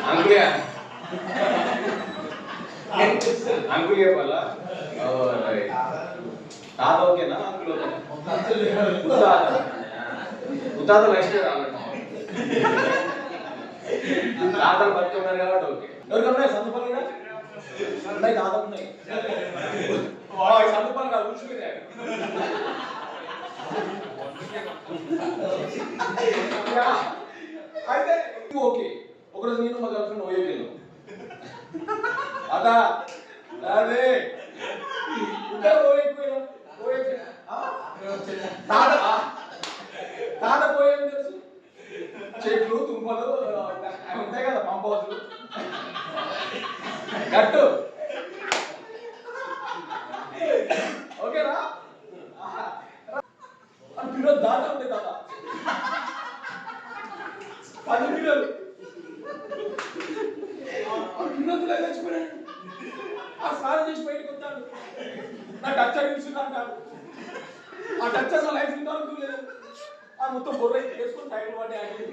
అంకులే uncle చెప్పాలా తాత ఓకేనా అంకుల్ ఓకేనా ముత్తాత నెక్స్ట్ రావాలి తాతలు బతుకున్నారు కాబట్టి ఓకే ఎవరికన్నా సందర్భాలు కూడా ఉన్నాయి తాతలు ఉన్నాయి సందర్భాలు కాదు ఊసుకునే అయితే ఓకే ఒకరోజు నేను మా గర్ల్ ఫ్రెండ్ ఓయోకి వెళ్ళాను అదా అదే ఇద్దరు ఓయకపోయినా తాత తాత పోయేది తెలుసు చెట్లు తుమ్మలు అవి ఉంటాయి కదా పంప్ హౌస్లు గట్టు ఓకేనా పిల్లలు దాట ఉంటాయి తాత 10 పిల్లలు పిల్లలు చచ్చిపోయాడు ఆ స్నానం చేసి బయటకు వస్తాడు నా టచ్ అడిగిస్తుంది అంటాడు ఆ టచ్ అసలు లైఫ్ ఇంతవరకు లేదు ఆ మొత్తం బొర్ర వేసుకొని టైం పడి ఆగి